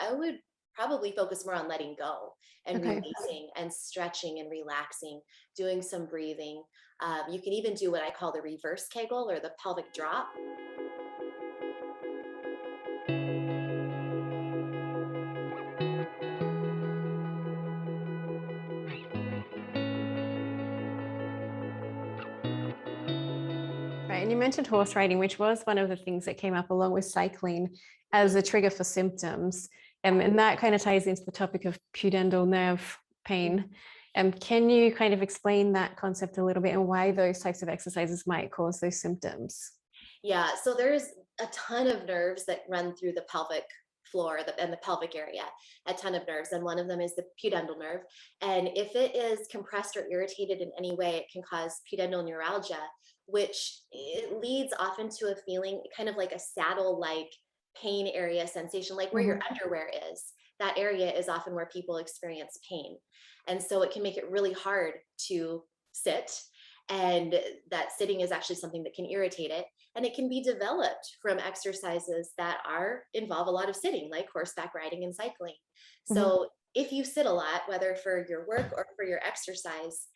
I would probably focus more on letting go and Okay. releasing and stretching and relaxing, doing some breathing. You can even do what I call the reverse Kegel or the pelvic drop. Right. And you mentioned horse riding, which was one of the things that came up along with cycling as a trigger for symptoms. And that kind of ties into the topic of pudendal nerve pain. Can you kind of explain that concept a little bit and why those types of exercises might cause those symptoms? Yeah, so there's a ton of nerves that run through the pelvic floor and the pelvic area, a ton of nerves. And one of them is the pudendal nerve. And if it is compressed or irritated in any way, it can cause pudendal neuralgia, which it leads often to a feeling kind of like a saddle-like pain area sensation, like where your Mm-hmm. underwear is. That area is often where people experience pain. And so it can make it really hard to sit. And that sitting is actually something that can irritate it, and it can be developed from exercises that are involve a lot of sitting, like horseback riding and cycling. Mm-hmm. So if you sit a lot, whether for your work or for your exercise,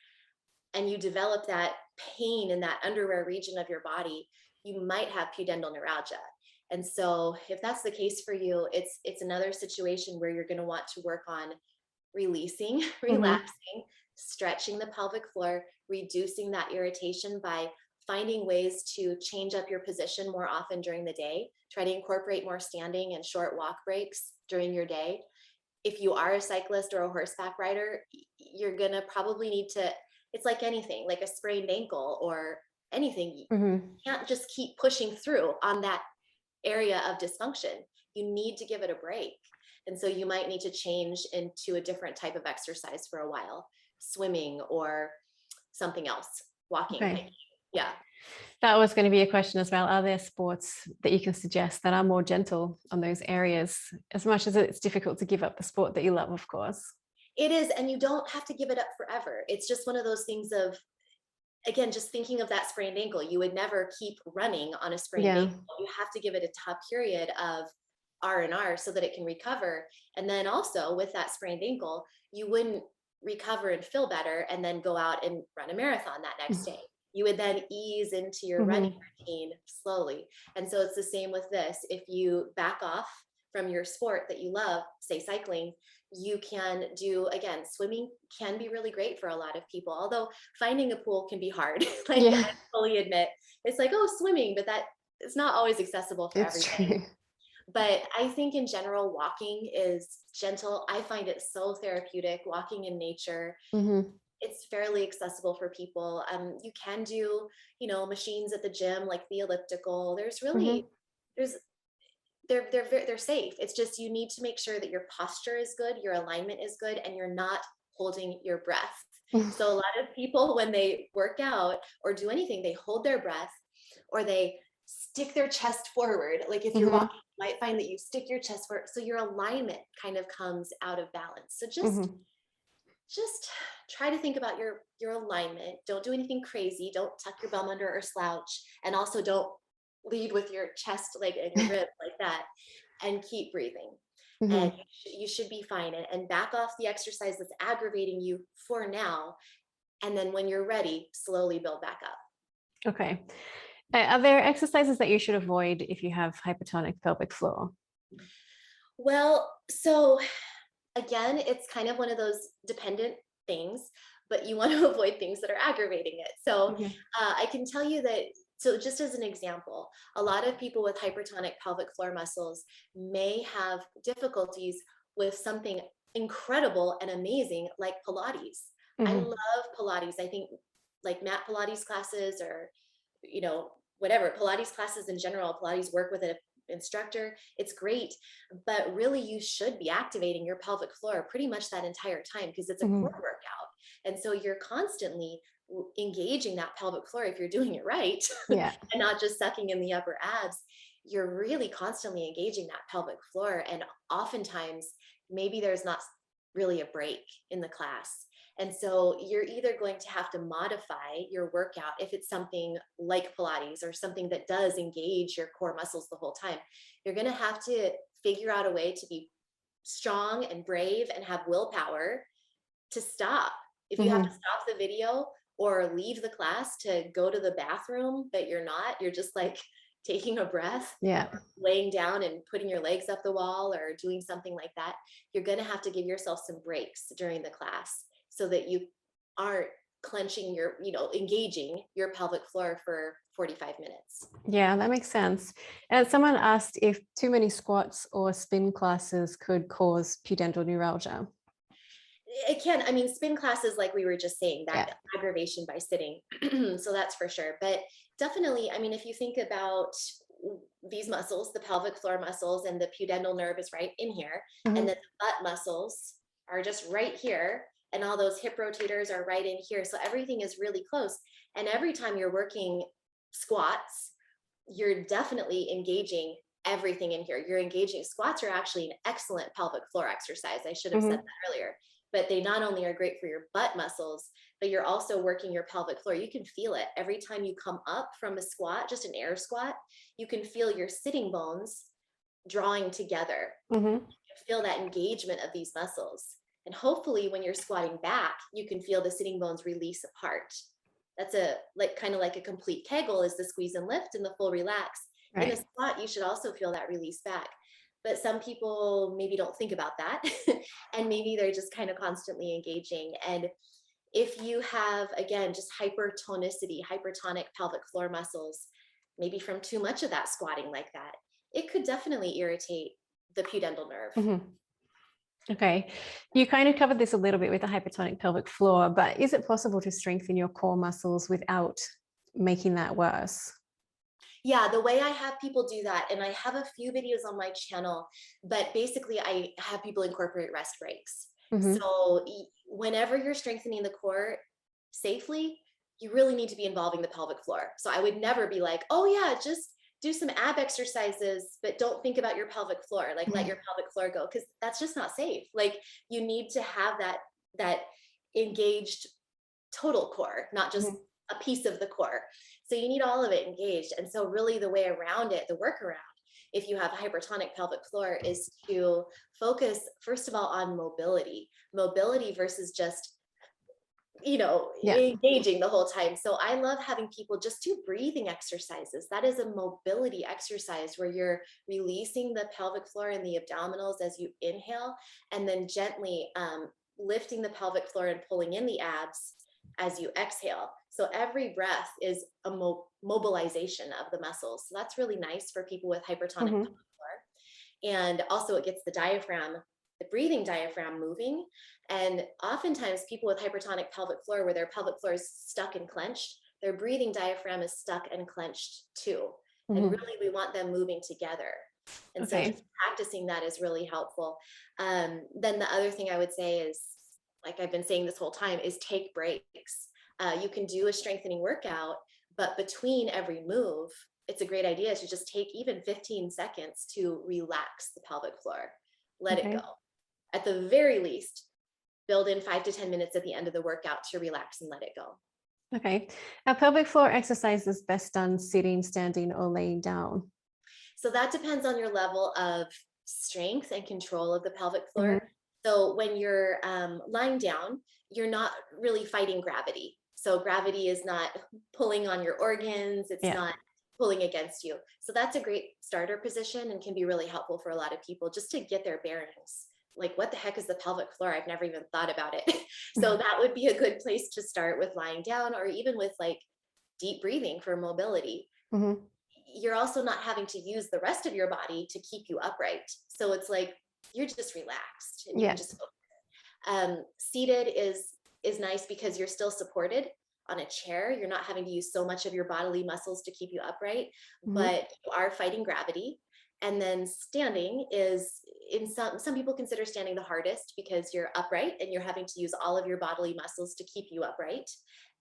and you develop that pain in that underwear region of your body, you might have pudendal neuralgia. And so if that's the case for you, it's another situation where you're going to want to work on releasing, Mm-hmm. relaxing, stretching the pelvic floor, reducing that irritation by finding ways to change up your position more often during the day. Try to incorporate more standing and short walk breaks during your day. If you are a cyclist or a horseback rider, you're going to probably need to, it's like anything, like a sprained ankle or anything. You Mm-hmm. can't just keep pushing through on that area of dysfunction. You need to give it a break. And so you might need to change into a different type of exercise for a while, swimming or something else, walking, hiking. Okay. Yeah. That was going to be a question as well. Are there sports that you can suggest that are more gentle on those areas, as much as it's difficult to give up the sport that you love, of course? It is. And you don't have to give it up forever. It's just one of those things of, again, just thinking of that sprained ankle. You would never keep running on a sprained Yeah. ankle. You have to give it a top period of R&R so that it can recover. And then also with that sprained ankle, you wouldn't recover and feel better and then go out and run a marathon that next day. You would then ease into your running Mm-hmm. routine slowly. And so it's the same with this. If you back off from your sport that you love, say cycling, you can do, again, swimming can be really great for a lot of people, although finding a pool can be hard. Like Yeah, I fully admit, it's like, oh, swimming, but that it's not always accessible for it's everybody. true. But I think in general, walking is gentle. I find it so therapeutic, walking in nature. Mm-hmm. It's fairly accessible for people. You can do, machines at the gym like the elliptical. There's really, Mm-hmm. there's, they're safe. It's just you need to make sure that your posture is good, your alignment is good, and you're not holding your breath. So a lot of people, when they work out or do anything, they hold their breath or they stick their chest forward. Like if you're Mm-hmm. walking, you might find that you stick your chest forward. So your alignment kind of comes out of balance. So just Mm-hmm. just try to think about your alignment. Don't do anything crazy. Don't tuck your bum under or slouch. And also don't lead with your chest, leg, and your rib like that. And keep breathing. And Mm-hmm. you should be fine. And back off the exercise that's aggravating you for now. And then when you're ready, slowly build back up. Okay. Are there exercises that you should avoid if you have hypertonic pelvic floor? Well, so again, it's kind of one of those dependent things, but you want to avoid things that are aggravating it. So Okay. I can tell you that. So just as an example, a lot of people with hypertonic pelvic floor muscles may have difficulties with something incredible and amazing like Pilates. I Mm-hmm. love Pilates. I think like mat Pilates classes or, you know, whatever Pilates classes in general, Pilates work with an instructor, it's great, but really you should be activating your pelvic floor pretty much that entire time because it's a core Mm-hmm. workout. And so you're constantly engaging that pelvic floor if you're doing it right Yeah. and not just sucking in the upper abs. You're really constantly engaging that pelvic floor. And oftentimes, maybe there's not really a break in the class. And so you're either going to have to modify your workout if it's something like Pilates or something that does engage your core muscles the whole time. You're going to have to figure out a way to be strong and brave and have willpower to stop. If you have to Mhm. stop the video or leave the class to go to the bathroom, but you're just like taking a breath, Yeah. laying down and putting your legs up the wall or doing something like that, you're going to have to give yourself some breaks during the class so that you aren't clenching your, engaging your pelvic floor for 45 minutes. Yeah, that makes sense. And someone asked if too many squats or spin classes could cause pudendal neuralgia. It can, I mean, spin classes, like we were just saying, Yeah. that aggravation by sitting. So that's for sure. But definitely, I mean, if you think about these muscles, the pelvic floor muscles, and the pudendal nerve is right in here, and Mhm. then the butt muscles are just right here, and all those hip rotators are right in here. So everything is really close. And every time you're working squats, you're definitely engaging everything in here. You're engaging, squats are actually an excellent pelvic floor exercise. I should have said Mhm. that earlier. But they not only are great for your butt muscles, but you're also working your pelvic floor. You can feel it every time you come up from a squat, just an air squat. You can feel your sitting bones drawing together. Mhm. You feel that engagement of these muscles. And hopefully when you're squatting back, you can feel the sitting bones release apart. That's kind of like a complete Kegel is the squeeze and lift and the full relax. In a Right. squat, you should also feel that release back. But some people maybe don't think about that. And maybe they're just kind of constantly engaging. And if you have, again, just hypertonic pelvic floor muscles, maybe from too much of that squatting like that, it could definitely irritate the pudendal nerve. Mhm. Okay. You kind of covered this a little bit with the hypertonic pelvic floor, but is it possible to strengthen your core muscles without making that worse? Yeah, the way I have people do that, and I have a few videos on my channel, but basically I have people incorporate rest breaks. Mhm. So whenever you're strengthening the core safely, you really need to be involving the pelvic floor. So I would never be like, oh yeah, just do some ab exercises, but don't think about your pelvic floor. Like let Mhm. your pelvic floor go, because that's just not safe. Like you need to have that engaged total core, not just Mhm. a piece of the core. So you need all of it engaged. And so really the way around it, the workaround, if you have a hypertonic pelvic floor, is to focus first of all on mobility versus just Yeah. engaging the whole time. So I love having people just do breathing exercises. That is a mobility exercise where you're releasing the pelvic floor and the abdominals as you inhale, and then gently lifting the pelvic floor and pulling in the abs as you exhale. So every breath is a mobilization of the muscles. So that's really nice for people with hypertonic Mhm. pelvic floor. And also it gets the breathing diaphragm moving. And oftentimes people with hypertonic pelvic floor, where their pelvic floor is stuck and clenched, their breathing diaphragm is stuck and clenched too. And Mhm. really we want them moving together. And so Okay. just practicing that is really helpful. Then the other thing I would say is, like I've been saying this whole time, is take breaks. You can do a strengthening workout, but between every move, it's a great idea to just take even 15 seconds to relax the pelvic floor. Let it go. Okay. At the very least, build in 5 to 10 minutes at the end of the workout to relax and let it go. Okay. Our pelvic floor exercise is best done sitting, standing, or laying down. So that depends on your level of strength and control of the pelvic floor. Mhm. So when you're lying down, you're not really fighting gravity. So gravity is not pulling on your organs, it's Yeah. not pulling against you. So that's a great starter position and can be really helpful for a lot of people just to get their bearings. Like, what the heck is the pelvic floor? I've never even thought about it. So that would be a good place to start with lying down, or even with like deep breathing for mobility. Mhm. You're also not having to use the rest of your body to keep you upright. So it's like you're just relaxed and you can Yeah. just focus. Seated is nice because you're still supported on a chair. You're not having to use so much of your bodily muscles to keep you upright, Mhm. but you are fighting gravity. And then standing is, in some people consider standing the hardest because you're upright and you're having to use all of your bodily muscles to keep you upright.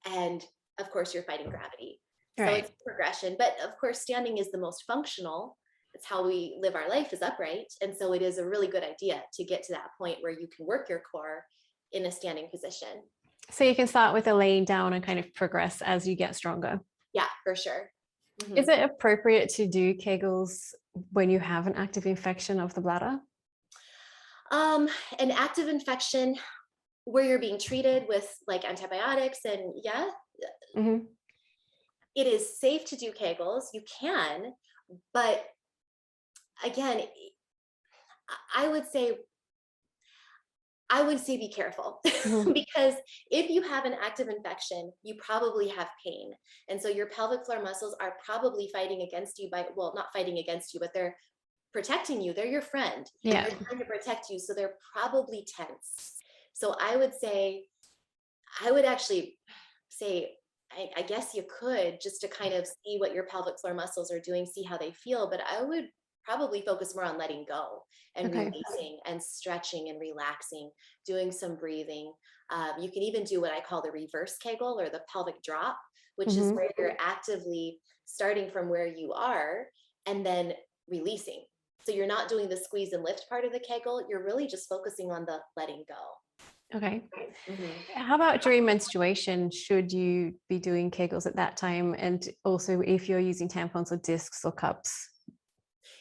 And of course, you're fighting gravity. So Right. it's progression. But of course, standing is the most functional. It's how we live our life, is upright. And so it is a really good idea to get to that point where you can work your core in a standing position. So you can start with a laying down and kind of progress as you get stronger. Yeah, for sure. Is Mhm. it appropriate to do Kegels when you have an active infection of the bladder? An active infection where you're being treated with like antibiotics and yeah, Mhm. it is safe to do Kegels. You can, but again, I would say be careful Mhm. because if you have an active infection, you probably have pain. And so your pelvic floor muscles are probably fighting against you by, well, not fighting against you, but they're protecting you. They're your friend and Yeah. they're trying to protect you. So they're probably tense. So I would say, I would actually say, I guess you could just to kind of see what your pelvic floor muscles are doing, see how they feel. But I would probably focus more on letting go and Okay. releasing and stretching and relaxing, doing some breathing. You can even do what I call the reverse Kegel or the pelvic drop, which is Mhm. where you're actively starting from where you are and then releasing. So you're not doing the squeeze and lift part of the Kegel. You're really just focusing on the letting go. Okay. Mhm. How about during menstruation? Should you be doing Kegels at that time? And also if you're using tampons or discs or cups?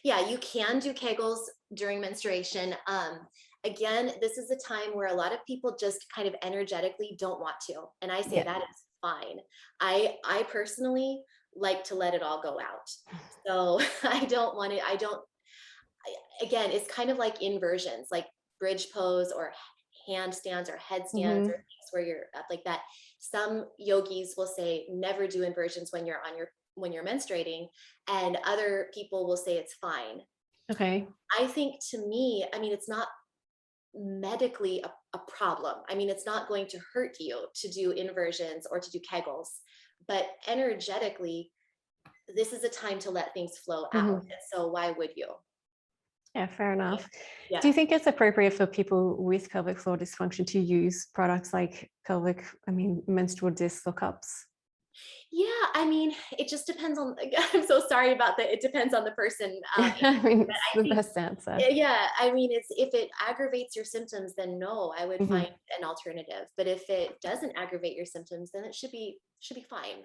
Yeah, you can do Kegels during menstruation. Again, this is a time where a lot of people just kind of energetically don't want to, and I say Yeah. that is fine. I personally like to let it all go out. So I don't want to. I don't. Again, it's kind of like inversions, like bridge pose or handstands or headstands or Mhm. things where you're up like that. Some yogis will say never do inversions when you're on your when you're menstruating, and other people will say it's fine. Okay. I think to me, I mean, it's not medically a problem. I mean, it's not going to hurt you to do inversions or to do Kegels, but energetically, this is a time to let things flow out. Mhm. And so why would you? Yeah, fair enough. Do Yeah. you think it's appropriate for people with pelvic floor dysfunction to use products like menstrual discs or cups? Yeah, I mean, it just depends on, I'm so sorry about that. It depends on the person. I mean, But it's I the think, best answer. yeah, I mean, it's if it aggravates your symptoms, then no, I would find Mhm. an alternative. But if it doesn't aggravate your symptoms, then it should be fine.